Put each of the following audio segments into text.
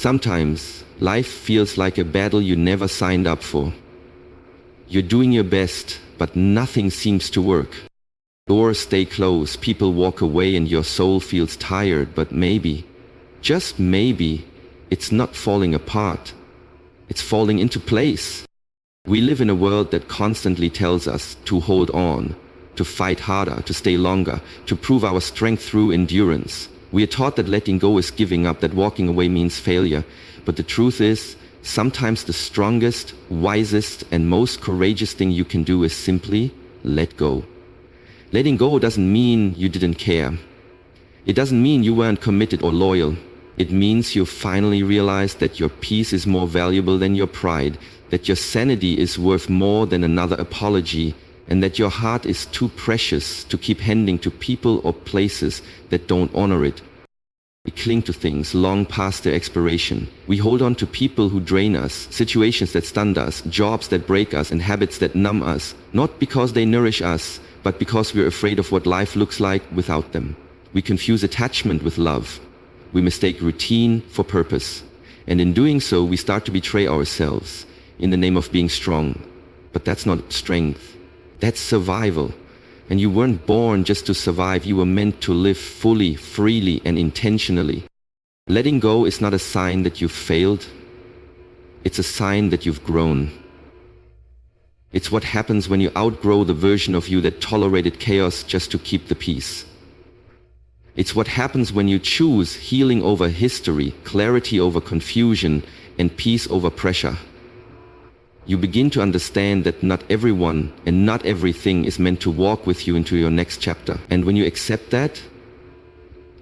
Sometimes, life feels like a battle you never signed up for. You're doing your best, but nothing seems to work. Doors stay closed, people walk away, and your soul feels tired, but maybe, just maybe, it's not falling apart. It's falling into place. We live in a world that constantly tells us to hold on, to fight harder, to stay longer, to prove our strength through endurance. We are taught that letting go is giving up, that walking away means failure. But the truth is, sometimes the strongest, wisest, and most courageous thing you can do is simply let go. Letting go doesn't mean you didn't care. It doesn't mean you weren't committed or loyal. It means you finally realized that your peace is more valuable than your pride, that your sanity is worth more than another apology, and that your heart is too precious to keep handing to people or places that don't honor it. We cling to things long past their expiration. We hold on to people who drain us, situations that stun us, jobs that break us, and habits that numb us, not because they nourish us, but because we're afraid of what life looks like without them. We confuse attachment with love. We mistake routine for purpose. And in doing so, we start to betray ourselves in the name of being strong. But that's not strength. That's survival. And you weren't born just to survive. You were meant to live fully, freely, and intentionally. Letting go is not a sign that you've failed. It's a sign that you've grown. It's what happens when you outgrow the version of you that tolerated chaos just to keep the peace. It's what happens when you choose healing over history, clarity over confusion, and peace over pressure. You begin to understand that not everyone and not everything is meant to walk with you into your next chapter. And when you accept that,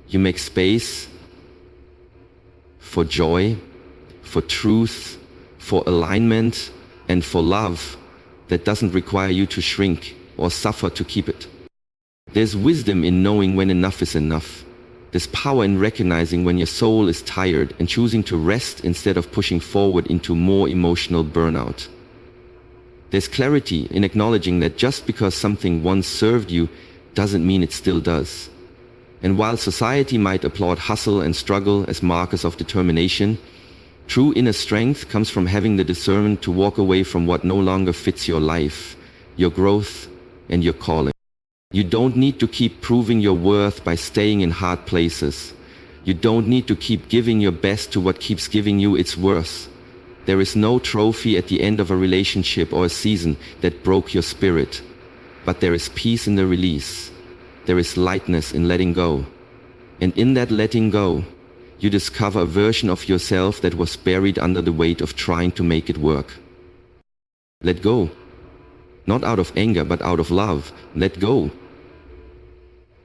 you make space for joy, for truth, for alignment, and for love that doesn't require you to shrink or suffer to keep it. There's wisdom in knowing when enough is enough. There's power in recognizing when your soul is tired and choosing to rest instead of pushing forward into more emotional burnout. There's clarity in acknowledging that just because something once served you doesn't mean it still does. And while society might applaud hustle and struggle as markers of determination, true inner strength comes from having the discernment to walk away from what no longer fits your life, your growth, and your calling. You don't need to keep proving your worth by staying in hard places. You don't need to keep giving your best to what keeps giving you its worth. There is no trophy at the end of a relationship or a season that broke your spirit. But there is peace in the release. There is lightness in letting go. And in that letting go, you discover a version of yourself that was buried under the weight of trying to make it work. Let go. Not out of anger, but out of love. Let go.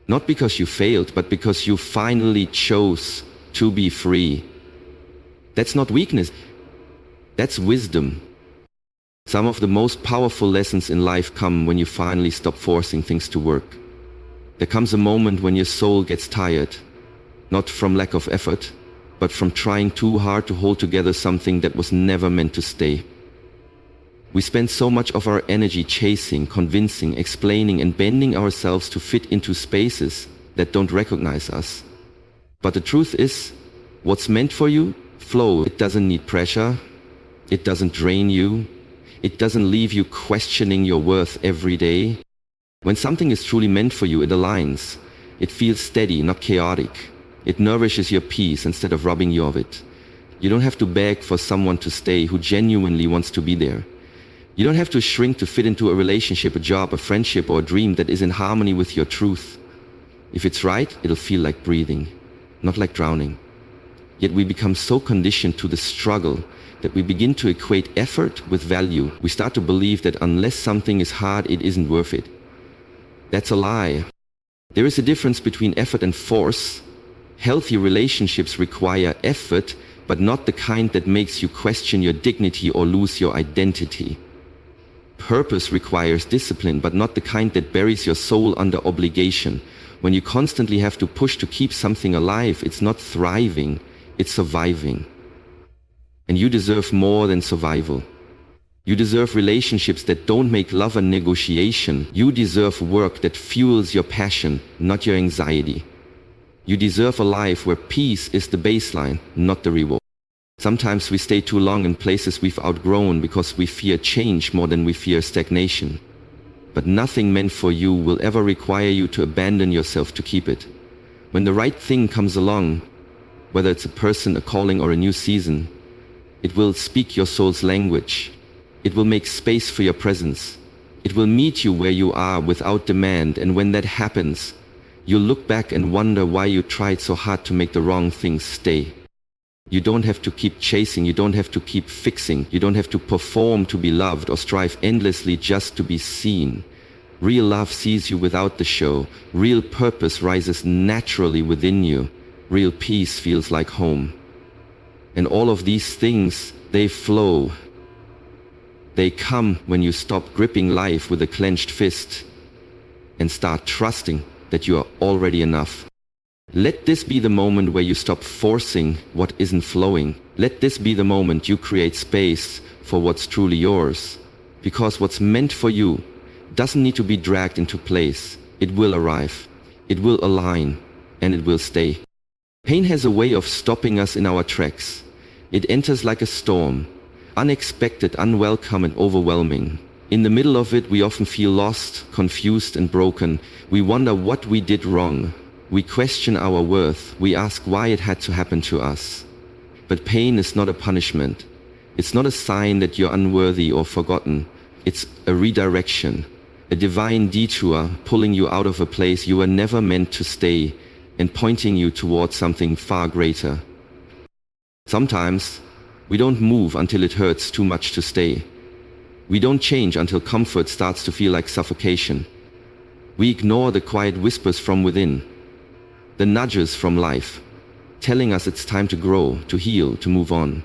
Not because you failed, but because you finally chose to be free. That's not weakness. That's wisdom. Some of the most powerful lessons in life come when you finally stop forcing things to work. There comes a moment when your soul gets tired, not from lack of effort, but from trying too hard to hold together something that was never meant to stay. We spend so much of our energy chasing, convincing, explaining, and bending ourselves to fit into spaces that don't recognize us. But the truth is, what's meant for you, flow. It doesn't need pressure. It doesn't drain you. It doesn't leave you questioning your worth every day. When something is truly meant for you, it aligns. It feels steady, not chaotic. It nourishes your peace instead of robbing you of it. You don't have to beg for someone to stay who genuinely wants to be there. You don't have to shrink to fit into a relationship, a job, a friendship, or a dream that is in harmony with your truth. If it's right, it'll feel like breathing, not like drowning. Yet we become so conditioned to the struggle that we begin to equate effort with value. We start to believe that unless something is hard, it isn't worth it. That's a lie. There is a difference between effort and force. Healthy relationships require effort, but not the kind that makes you question your dignity or lose your identity. Purpose requires discipline, but not the kind that buries your soul under obligation. When you constantly have to push to keep something alive, it's not thriving, it's surviving. And you deserve more than survival. You deserve relationships that don't make love a negotiation. You deserve work that fuels your passion, not your anxiety. You deserve a life where peace is the baseline, not the reward. Sometimes we stay too long in places we've outgrown because we fear change more than we fear stagnation. But nothing meant for you will ever require you to abandon yourself to keep it. When the right thing comes along, whether it's a person, a calling, or a new season, it will speak your soul's language. It will make space for your presence. It will meet you where you are without demand, and when that happens, you'll look back and wonder why you tried so hard to make the wrong things stay. You don't have to keep chasing, you don't have to keep fixing, you don't have to perform to be loved or strive endlessly just to be seen. Real love sees you without the show. Real purpose rises naturally within you. Real peace feels like home. And all of these things, they flow. They come when you stop gripping life with a clenched fist and start trusting that you are already enough. Let this be the moment where you stop forcing what isn't flowing. Let this be the moment you create space for what's truly yours. Because what's meant for you doesn't need to be dragged into place. It will arrive, it will align, and it will stay. Pain has a way of stopping us in our tracks. It enters like a storm, unexpected, unwelcome, and overwhelming. In the middle of it, we often feel lost, confused, and broken. We wonder what we did wrong. We question our worth. We ask why it had to happen to us. But pain is not a punishment. It's not a sign that you're unworthy or forgotten. It's a redirection, a divine detour pulling you out of a place you were never meant to stay and pointing you towards something far greater. Sometimes we don't move until it hurts too much to stay. We don't change until comfort starts to feel like suffocation. We ignore the quiet whispers from within, the nudges from life, telling us it's time to grow, to heal, to move on.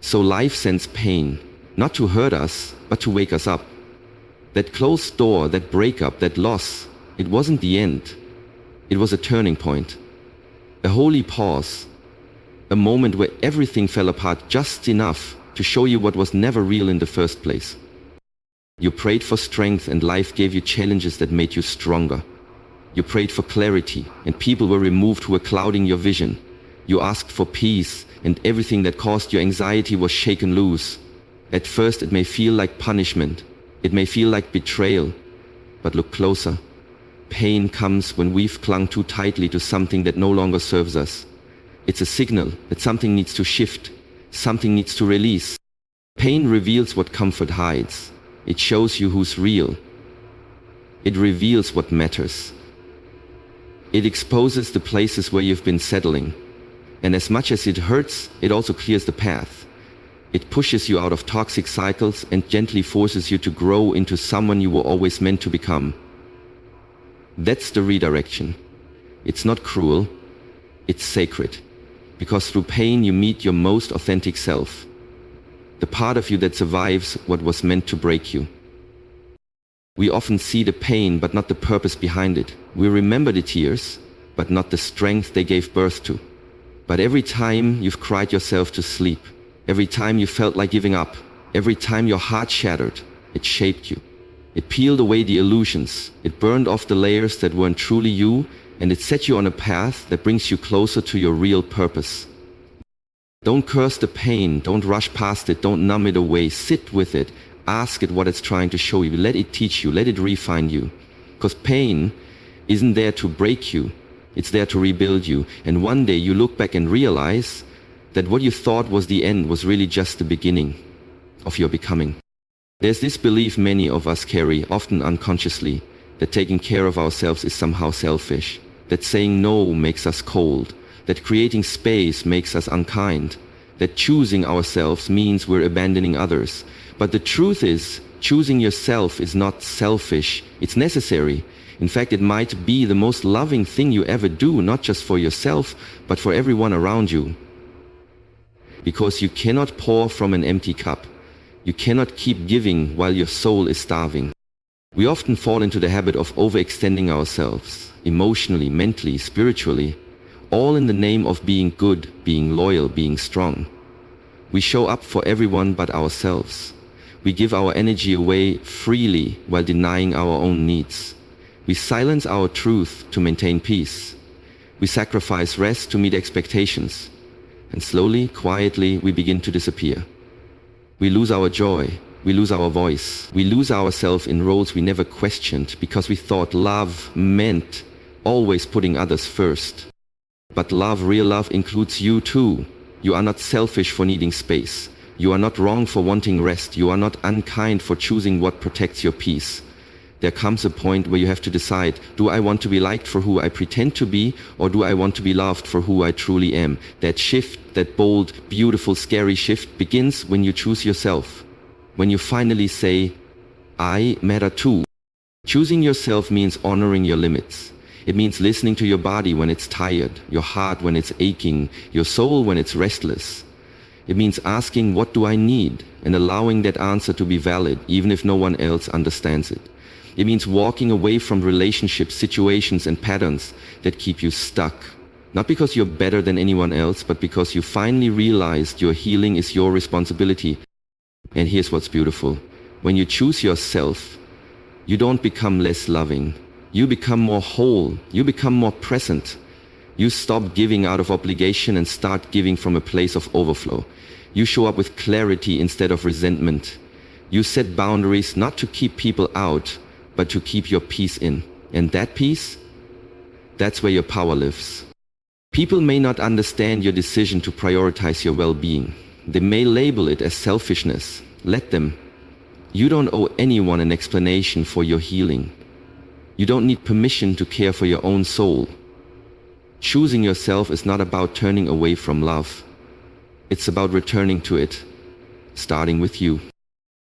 So life sends pain, not to hurt us, but to wake us up. That closed door, that breakup, that loss, it wasn't the end. It was a turning point, a holy pause, a moment where everything fell apart just enough to show you what was never real in the first place. You prayed for strength and life gave you challenges that made you stronger. You prayed for clarity and people were removed who were clouding your vision. You asked for peace and everything that caused your anxiety was shaken loose. At first it may feel like punishment. It may feel like betrayal. But look closer. Pain comes when we've clung too tightly to something that no longer serves us. It's a signal that something needs to shift. Something needs to release. Pain reveals what comfort hides. It shows you who's real. It reveals what matters. It exposes the places where you've been settling. And as much as it hurts, it also clears the path. It pushes you out of toxic cycles and gently forces you to grow into someone you were always meant to become. That's the redirection. It's not cruel, it's sacred. Because through pain you meet your most authentic self. The part of you that survives what was meant to break you. We often see the pain but not the purpose behind it. We remember the tears but not the strength they gave birth to. But every time you've cried yourself to sleep, every time you felt like giving up, every time your heart shattered, it shaped you. It peeled away the illusions, it burned off the layers that weren't truly you, and it set you on a path that brings you closer to your real purpose. Don't curse the pain, don't rush past it, don't numb it away, sit with it, ask it what it's trying to show you, let it teach you, let it refine you. Because pain isn't there to break you, it's there to rebuild you. And one day you look back and realize that what you thought was the end was really just the beginning of your becoming. There's this belief many of us carry, often unconsciously, that taking care of ourselves is somehow selfish, that saying no makes us cold, that creating space makes us unkind, that choosing ourselves means we're abandoning others. But the truth is, choosing yourself is not selfish, it's necessary. In fact, it might be the most loving thing you ever do, not just for yourself, but for everyone around you. Because you cannot pour from an empty cup. You cannot keep giving while your soul is starving. We often fall into the habit of overextending ourselves, emotionally, mentally, spiritually, all in the name of being good, being loyal, being strong. We show up for everyone but ourselves. We give our energy away freely while denying our own needs. We silence our truth to maintain peace. We sacrifice rest to meet expectations. And slowly, quietly, we begin to disappear. We lose our joy. We lose our voice. We lose ourselves in roles we never questioned because we thought love meant always putting others first. But love, real love, includes you too. You are not selfish for needing space. You are not wrong for wanting rest. You are not unkind for choosing what protects your peace. There comes a point where you have to decide, do I want to be liked for who I pretend to be, or do I want to be loved for who I truly am? That shift, that bold, beautiful, scary shift begins when you choose yourself. When you finally say, I matter too. Choosing yourself means honoring your limits. It means listening to your body when it's tired, your heart when it's aching, your soul when it's restless. It means asking, what do I need? And allowing that answer to be valid, even if no one else understands it. It means walking away from relationships, situations, and patterns that keep you stuck. Not because you're better than anyone else, but because you finally realized your healing is your responsibility. And here's what's beautiful. When you choose yourself, you don't become less loving. You become more whole. You become more present. You stop giving out of obligation and start giving from a place of overflow. You show up with clarity instead of resentment. You set boundaries not to keep people out, but to keep your peace in. And that peace, that's where your power lives. People may not understand your decision to prioritize your well-being. They may label it as selfishness. Let them. You don't owe anyone an explanation for your healing. You don't need permission to care for your own soul. Choosing yourself is not about turning away from love. It's about returning to it, starting with you.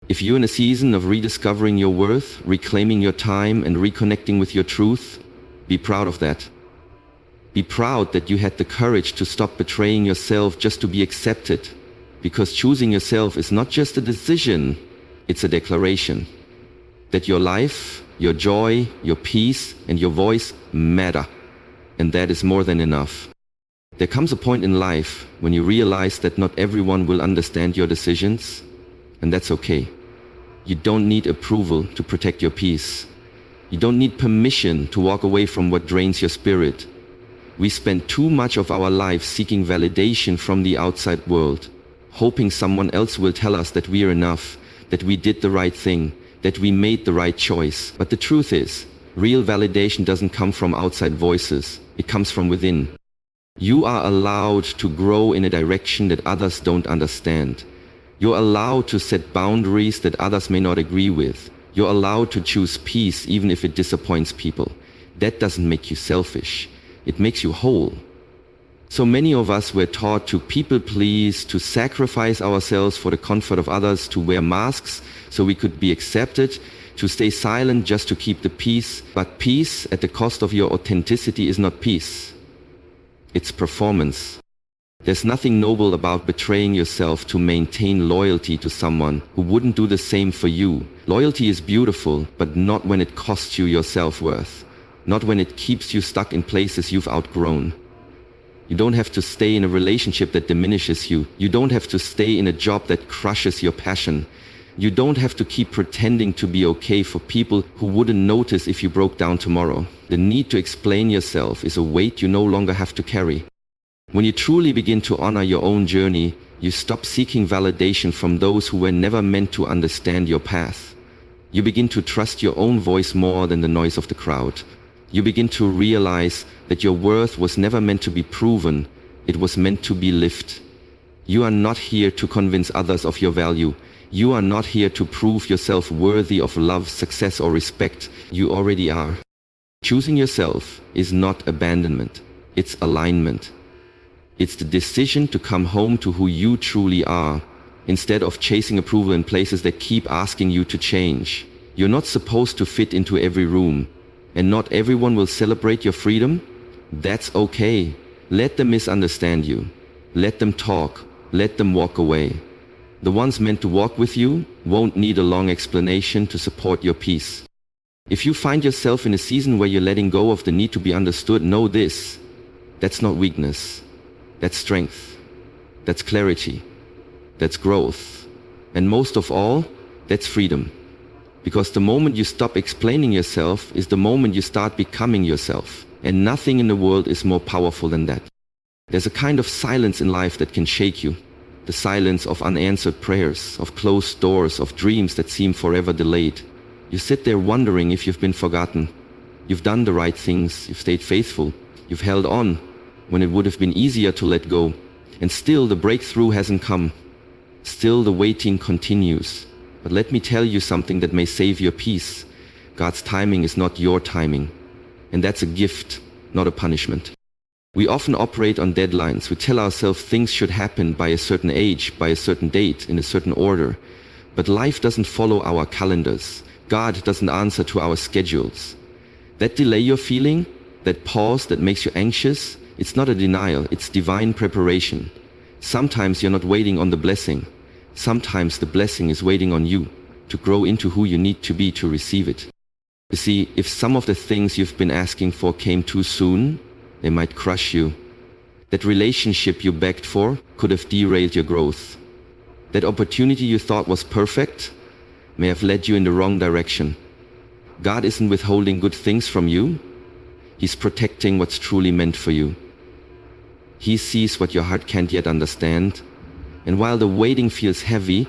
If you're in a season of rediscovering your worth, reclaiming your time, and reconnecting with your truth, be proud of that. Be proud that you had the courage to stop betraying yourself just to be accepted, because choosing yourself is not just a decision, it's a declaration that your life, your joy, your peace, and your voice matter, and that is more than enough. There comes a point in life when you realize that not everyone will understand your decisions, and that's okay. You don't need approval to protect your peace. You don't need permission to walk away from what drains your spirit. We spend too much of our life seeking validation from the outside world, hoping someone else will tell us that we are enough, that we did the right thing, that we made the right choice. But the truth is, real validation doesn't come from outside voices. It comes from within. You are allowed to grow in a direction that others don't understand. You're allowed to set boundaries that others may not agree with. You're allowed to choose peace even if it disappoints people. That doesn't make you selfish. It makes you whole. So many of us were taught to people please, to sacrifice ourselves for the comfort of others, to wear masks so we could be accepted, to stay silent just to keep the peace. But peace at the cost of your authenticity is not peace. It's performance. There's nothing noble about betraying yourself to maintain loyalty to someone who wouldn't do the same for you. Loyalty is beautiful, but not when it costs you your self-worth. Not when it keeps you stuck in places you've outgrown. You don't have to stay in a relationship that diminishes you. You don't have to stay in a job that crushes your passion. You don't have to keep pretending to be okay for people who wouldn't notice if you broke down tomorrow. The need to explain yourself is a weight you no longer have to carry. When you truly begin to honor your own journey, you stop seeking validation from those who were never meant to understand your path. You begin to trust your own voice more than the noise of the crowd. You begin to realize that your worth was never meant to be proven, it was meant to be lived. You are not here to convince others of your value. You are not here to prove yourself worthy of love, success, or respect. You already are. Choosing yourself is not abandonment, it's alignment. It's the decision to come home to who you truly are, instead of chasing approval in places that keep asking you to change. You're not supposed to fit into every room, and not everyone will celebrate your freedom. That's okay. Let them misunderstand you. Let them talk. Let them walk away. The ones meant to walk with you won't need a long explanation to support your peace. If you find yourself in a season where you're letting go of the need to be understood, know this. That's not weakness. That's strength. That's clarity. That's growth. And most of all, that's freedom. Because the moment you stop explaining yourself is the moment you start becoming yourself. And nothing in the world is more powerful than that. There's a kind of silence in life that can shake you. The silence of unanswered prayers, of closed doors, of dreams that seem forever delayed. You sit there wondering if you've been forgotten. You've done the right things, you've stayed faithful, you've held on when it would have been easier to let go. And still the breakthrough hasn't come. Still the waiting continues. But let me tell you something that may save your peace. God's timing is not your timing. And that's a gift, not a punishment. We often operate on deadlines. We tell ourselves things should happen by a certain age, by a certain date, in a certain order. But life doesn't follow our calendars. God doesn't answer to our schedules. That delay you're feeling, that pause that makes you anxious, it's not a denial, it's divine preparation. Sometimes you're not waiting on the blessing. Sometimes the blessing is waiting on you to grow into who you need to be to receive it. You see, if some of the things you've been asking for came too soon, they might crush you. That relationship you begged for could have derailed your growth. That opportunity you thought was perfect may have led you in the wrong direction. God isn't withholding good things from you. He's protecting what's truly meant for you. He sees what your heart can't yet understand. And while the waiting feels heavy,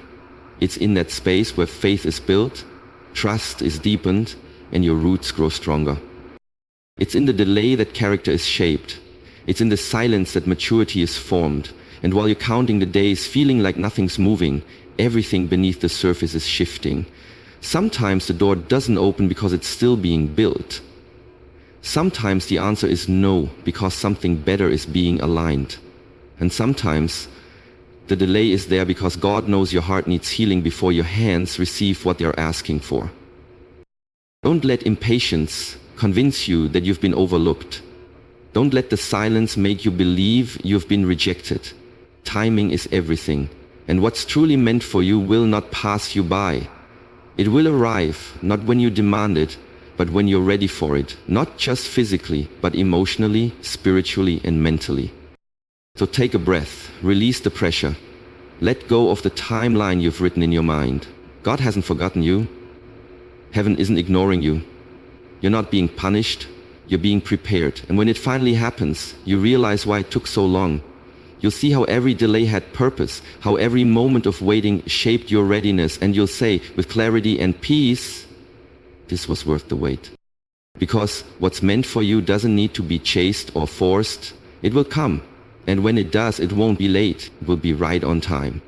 it's in that space where faith is built, trust is deepened, and your roots grow stronger. It's in the delay that character is shaped. It's in the silence that maturity is formed. And while you're counting the days, feeling like nothing's moving, everything beneath the surface is shifting. Sometimes the door doesn't open because it's still being built. Sometimes the answer is no, because something better is being aligned. And sometimes the delay is there because God knows your heart needs healing before your hands receive what they're asking for. Don't let impatience convince you that you've been overlooked. Don't let the silence make you believe you've been rejected. Timing is everything, and what's truly meant for you will not pass you by. It will arrive, not when you demand it, but when you're ready for it, not just physically, but emotionally, spiritually, and mentally. So take a breath, release the pressure. Let go of the timeline you've written in your mind. God hasn't forgotten you. Heaven isn't ignoring you. You're not being punished, you're being prepared. And when it finally happens, you realize why it took so long. You'll see how every delay had purpose, how every moment of waiting shaped your readiness, and you'll say with clarity and peace, this was worth the wait. Because what's meant for you doesn't need to be chased or forced. It will come. And when it does, it won't be late. It will be right on time.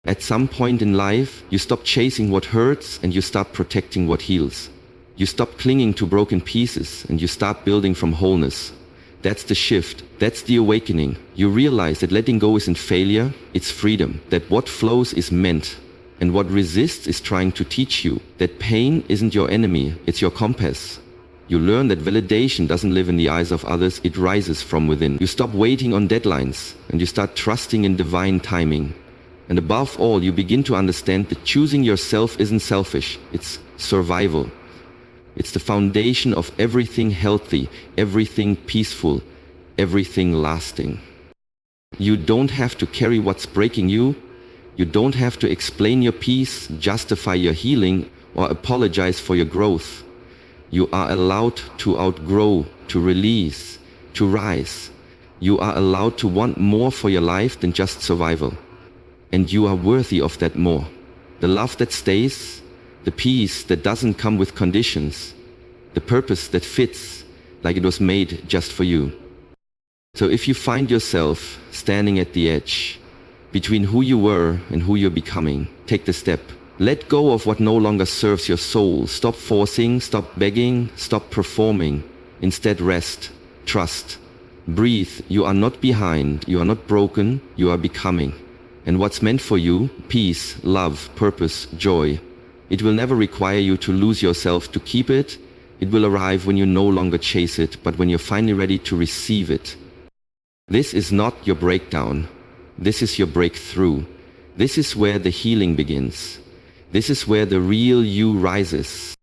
At some point in life, you stop chasing what hurts and you start protecting what heals. You stop clinging to broken pieces and you start building from wholeness. That's the shift. That's the awakening. You realize that letting go isn't failure, it's freedom. That what flows is meant. And what resists is trying to teach you that pain isn't your enemy, it's your compass. You learn that validation doesn't live in the eyes of others, it rises from within. You stop waiting on deadlines and you start trusting in divine timing. And above all, you begin to understand that choosing yourself isn't selfish, it's survival. It's the foundation of everything healthy, everything peaceful, everything lasting. You don't have to carry what's breaking you. You don't have to explain your peace, justify your healing, or apologize for your growth. You are allowed to outgrow, to release, to rise. You are allowed to want more for your life than just survival. And you are worthy of that more. The love that stays, the peace that doesn't come with conditions, the purpose that fits like it was made just for you. So if you find yourself standing at the edge between who you were and who you're becoming, take the step. Let go of what no longer serves your soul. Stop forcing, stop begging, stop performing. Instead, rest, trust, breathe. You are not behind, you are not broken, you are becoming. And what's meant for you, peace, love, purpose, joy, it will never require you to lose yourself to keep it. It will arrive when you no longer chase it, but when you're finally ready to receive it. This is not your breakdown. This is your breakthrough. This is where the healing begins. This is where the real you rises.